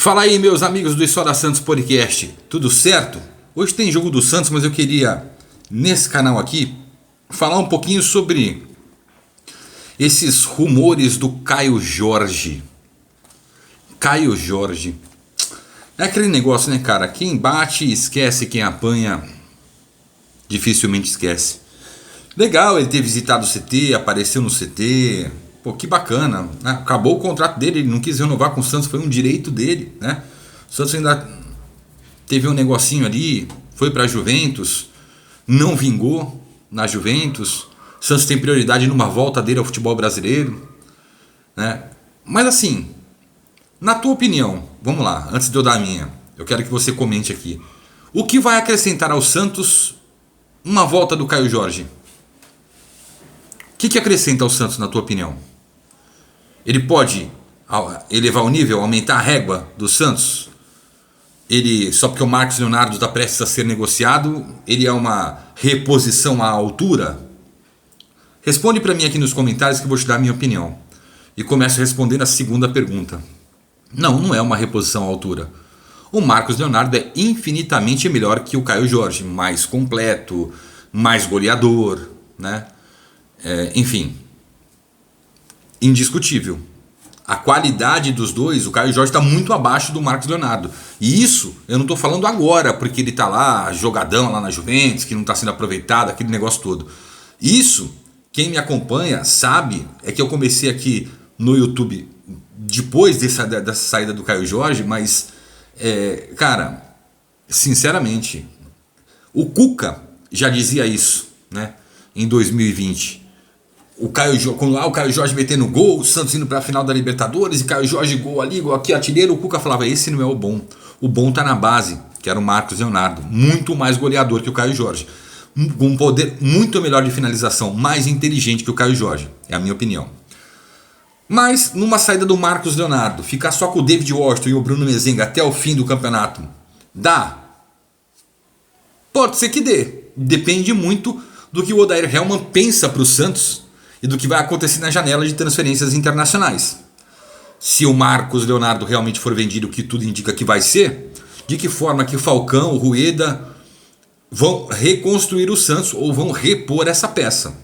Fala aí, meus amigos do História Santos Podcast, tudo certo? Hoje tem jogo do Santos, mas eu queria, nesse canal aqui, falar um pouquinho sobre esses rumores do Caio Jorge. Caio Jorge. É aquele negócio, né, cara? Quem bate esquece, quem apanha dificilmente esquece. Legal ele ter visitado o CT, apareceu no CT. Pô, que bacana, né? Acabou o contrato dele, ele não quis renovar com o Santos, foi um direito dele, né? O Santos ainda teve um negocinho ali, foi para a Juventus, não vingou na Juventus. O Santos tem prioridade numa volta dele ao futebol brasileiro, né? Mas assim, na tua opinião, vamos lá, antes de eu dar a minha, eu quero que você comente aqui. O que vai acrescentar ao Santos uma volta do Caio Jorge? O que acrescenta ao Santos, na tua opinião? Ele pode elevar o nível, aumentar a régua do Santos? Ele, só porque o Marcos Leonardo está prestes a ser negociado, ele é uma reposição à altura? Responde para mim aqui nos comentários que eu vou te dar a minha opinião. E começo respondendo a segunda pergunta. Não é uma reposição à altura. O Marcos Leonardo é infinitamente melhor que o Caio Jorge, mais completo, mais goleador, né? Enfim, indiscutível. A qualidade dos dois, o Caio Jorge está muito abaixo do Marcos Leonardo. E isso eu não estou falando agora, porque ele está lá, jogadão lá na Juventus, que não está sendo aproveitado, aquele negócio todo. Isso, quem me acompanha sabe, é que eu comecei aqui no YouTube depois dessa saída do Caio Jorge, mas, cara, sinceramente, o Cuca já dizia isso, né, em 2020. Quando lá o Caio Jorge metendo gol, o Santos indo para a final da Libertadores, e Caio Jorge gol ali, gol aqui, artilheiro, o Cuca falava, esse não é o bom. O bom tá na base, que era o Marcos Leonardo, muito mais goleador que o Caio Jorge, com um poder muito melhor de finalização, mais inteligente que o Caio Jorge, é a minha opinião. Mas numa saída do Marcos Leonardo, ficar só com o David Washington e o Bruno Mezenga até o fim do campeonato, dá? Pode ser que dê, depende muito do que o Odair Hellmann pensa para o Santos e do que vai acontecer na janela de transferências internacionais. Se o Marcos Leonardo realmente for vendido, o que tudo indica que vai ser, de que forma que o Falcão, o Rueda vão reconstruir o Santos ou vão repor essa peça?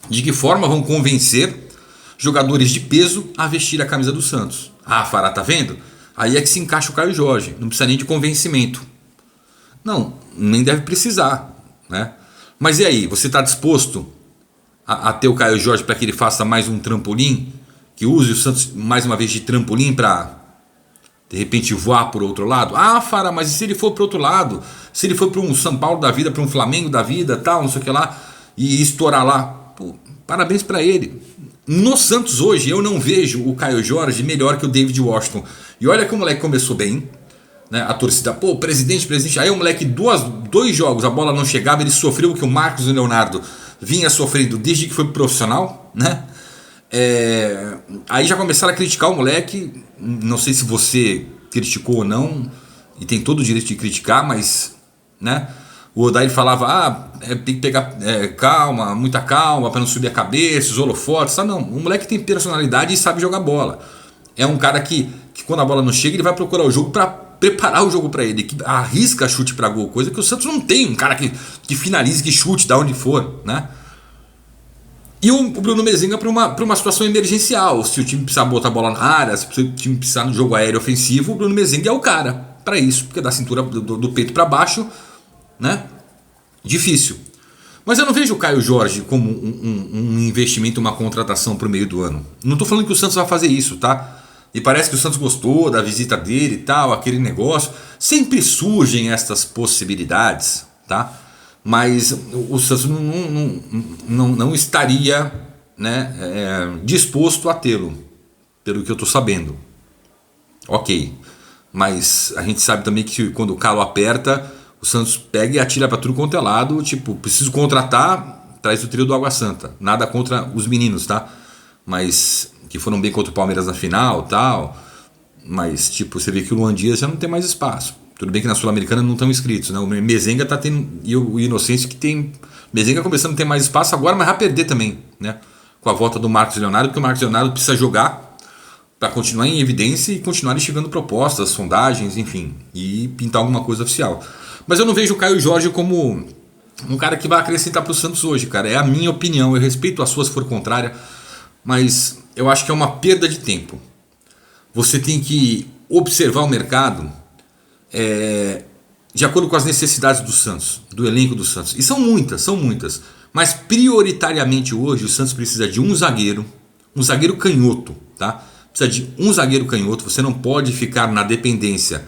De que forma vão convencer jogadores de peso a vestir a camisa do Santos? Ah, Fará, tá vendo? Aí é que se encaixa o Caio Jorge, não precisa nem de convencimento. Não, nem deve precisar, né? Mas e aí, você está disposto a ter o Caio Jorge para que ele faça mais um trampolim, que use o Santos mais uma vez de trampolim para de repente voar por outro lado? Ah, Fara, mas e se ele for para outro lado? Se ele for para um São Paulo da vida, para um Flamengo da vida, tal, não sei o que lá, e estourar lá? Pô, parabéns para ele. No Santos hoje eu não vejo o Caio Jorge melhor que o David Washington. E olha que o moleque começou bem, né? A torcida, pô, presidente. Aí o moleque, dois jogos, a bola não chegava, ele sofreu o que o Marcos Leonardo vinha sofrendo desde que foi profissional, né? Aí já começaram a criticar o moleque. Não sei se você criticou ou não, e tem todo o direito de criticar, mas, né? O Odair falava, tem que pegar calma, muita calma para não subir a cabeça, os holofotes, tá? Não, o moleque tem personalidade e sabe jogar bola. É um cara que quando a bola não chega, ele vai procurar o jogo para preparar o jogo para ele, que arrisca chute para gol, coisa que o Santos não tem, um cara que finalize, que chute da onde for, né? E o Bruno Mezenga para uma situação emergencial, se o time precisar botar a bola na área, se o time precisar no jogo aéreo ofensivo, o Bruno Mezenga é o cara para isso, porque da cintura do peito para baixo, né? Difícil. Mas eu não vejo o Caio Jorge como um investimento, uma contratação para o meio do ano. Não estou falando que o Santos vai fazer isso, tá? E parece que o Santos gostou da visita dele e tal, aquele negócio. Sempre surgem estas possibilidades, tá? Mas o Santos não estaria, né, disposto a tê-lo, pelo que eu estou sabendo. Ok, mas a gente sabe também que quando o calo aperta, o Santos pega e atira para tudo quanto é lado. Tipo, preciso contratar, traz o trio do Água Santa. Nada contra os meninos, tá? Mas que foram bem contra o Palmeiras na final, tal. Mas tipo, você vê que o Luan Dias já não tem mais espaço. Tudo bem que na Sul-Americana não estão inscritos, né? O Mezenga tá tendo, e o Inocêncio que tem. Mezenga começando a ter mais espaço agora, mas vai perder também, né? Com a volta do Marcos Leonardo, porque o Marcos Leonardo precisa jogar para continuar em evidência e continuar chegando propostas, sondagens, enfim, e pintar alguma coisa oficial. Mas eu não vejo o Caio Jorge como um cara que vai acrescentar para o Santos hoje, cara. É a minha opinião, eu respeito a sua se for contrária, mas eu acho que é uma perda de tempo. Você tem que observar o mercado de acordo com as necessidades do Santos, do elenco do Santos. E são muitas. Mas prioritariamente hoje o Santos precisa de um zagueiro canhoto, tá? Precisa de um zagueiro canhoto. Você não pode ficar na dependência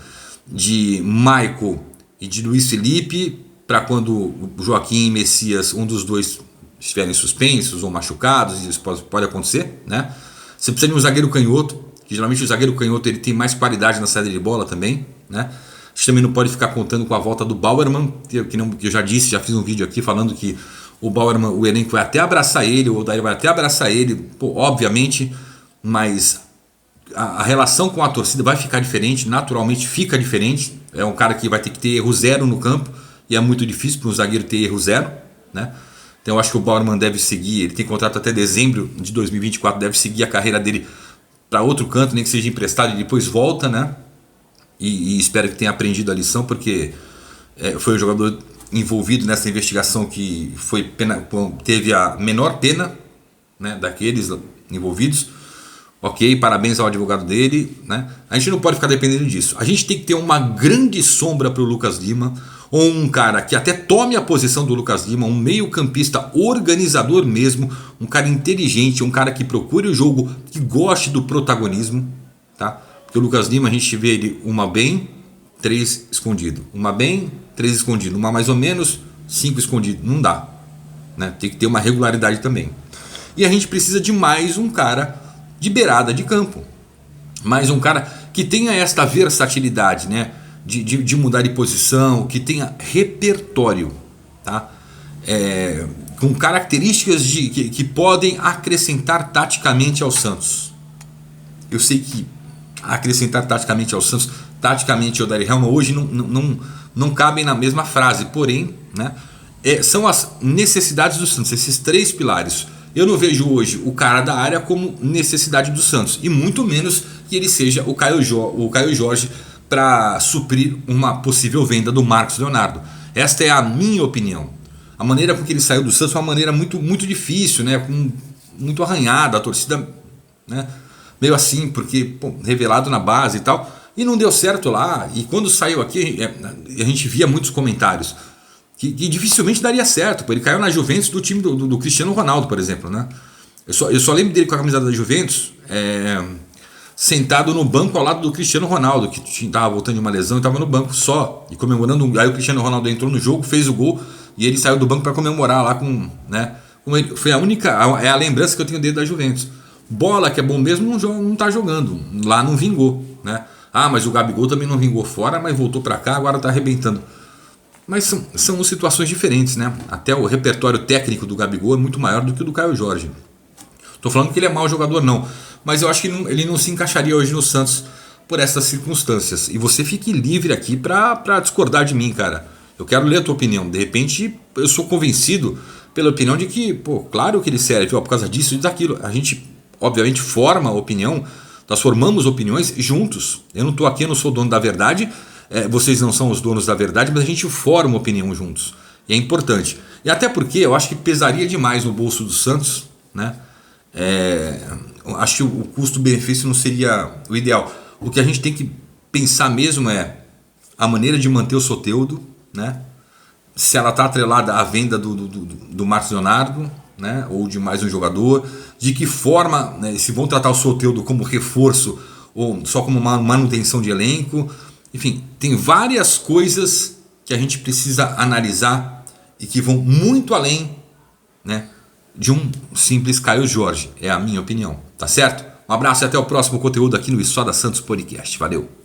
de Michael e de Luiz Felipe para quando o Joaquim e Messias, um dos dois, estiverem suspensos ou machucados, isso pode acontecer, né? Você precisa de um zagueiro canhoto, que geralmente o zagueiro canhoto ele tem mais qualidade na saída de bola também, né? A gente também não pode ficar contando com a volta do Bauerman, que eu já disse, já fiz um vídeo aqui falando que o Bauerman, o elenco vai até abraçar ele, o Odair vai até abraçar ele, pô, obviamente, mas a relação com a torcida vai ficar diferente, naturalmente fica diferente. É um cara que vai ter que ter erro zero no campo, e é muito difícil para um zagueiro ter erro zero, né? Então eu acho que o Bauerman deve seguir, ele tem contrato até dezembro de 2024, deve seguir a carreira dele para outro canto, nem que seja emprestado e depois volta, né? E espero que tenha aprendido a lição, porque foi o jogador envolvido nessa investigação que teve a menor pena, né, daqueles envolvidos. Ok, parabéns ao advogado dele, né? A gente não pode ficar dependendo disso. A gente tem que ter uma grande sombra para o Lucas Lima, ou um cara que até tome a posição do Lucas Lima, um meio-campista organizador mesmo, um cara inteligente, um cara que procure o jogo, que goste do protagonismo, tá? Porque o Lucas Lima, a gente vê ele uma bem, 3 escondido, uma bem, 3 escondido, uma mais ou menos, 5 escondido, não dá, né? Tem que ter uma regularidade também. E a gente precisa de mais um cara de beirada de campo, mais um cara que tenha esta versatilidade, né? De mudar de posição, que tenha repertório, tá? Com características que podem acrescentar taticamente ao Santos. Eu sei que acrescentar taticamente ao Santos, taticamente ao Odair Helma hoje não cabem na mesma frase, porém, né, são as necessidades do Santos, esses 3 pilares. Eu não vejo hoje o cara da área como necessidade do Santos, e muito menos que ele seja o Caio Jorge para suprir uma possível venda do Marcos Leonardo. Esta é a minha opinião. A maneira com que ele saiu do Santos foi uma maneira muito difícil, né, muito arranhada, a torcida, né, meio assim, porque revelado na base e tal, e não deu certo lá. E quando saiu aqui, a gente via muitos comentários que dificilmente daria certo, porque ele caiu na Juventus do time do Cristiano Ronaldo, por exemplo, né? Eu só lembro dele com a camiseta da Juventus, sentado no banco ao lado do Cristiano Ronaldo, que estava voltando de uma lesão e estava no banco só, e comemorando. Aí o Cristiano Ronaldo entrou no jogo, fez o gol, e ele saiu do banco para comemorar lá né? Foi a lembrança que eu tenho dele da Juventus. Bola, que é bom mesmo, não tá jogando, lá não vingou, né? Ah, mas o Gabigol também não vingou fora, mas voltou para cá, agora tá arrebentando. Mas são situações diferentes, né? Até o repertório técnico do Gabigol é muito maior do que o do Caio Jorge. Tô falando que ele é mau jogador, não, mas eu acho que ele não se encaixaria hoje no Santos por essas circunstâncias. E você fique livre aqui pra discordar de mim, cara. Eu quero ler a tua opinião. De repente, eu sou convencido pela opinião de que, claro que ele serve, por causa disso e daquilo. A gente, obviamente, forma a opinião, nós formamos opiniões juntos. Eu não tô aqui, eu não sou dono da verdade, vocês não são os donos da verdade, mas a gente forma opinião juntos. E é importante. E até porque eu acho que pesaria demais no bolso do Santos, né? Acho que o custo-benefício não seria o ideal. O que a gente tem que pensar mesmo é a maneira de manter o Soteldo, né? Se ela está atrelada à venda do Marcos Leonardo, né? Ou de mais um jogador, de que forma, né, se vão tratar o Soteldo como reforço ou só como uma manutenção de elenco. Enfim, tem várias coisas que a gente precisa analisar e que vão muito além, né, de um simples Caio Jorge. É a minha opinião, tá certo? Um abraço e até o próximo conteúdo aqui no Isso da Santos Podcast. Valeu!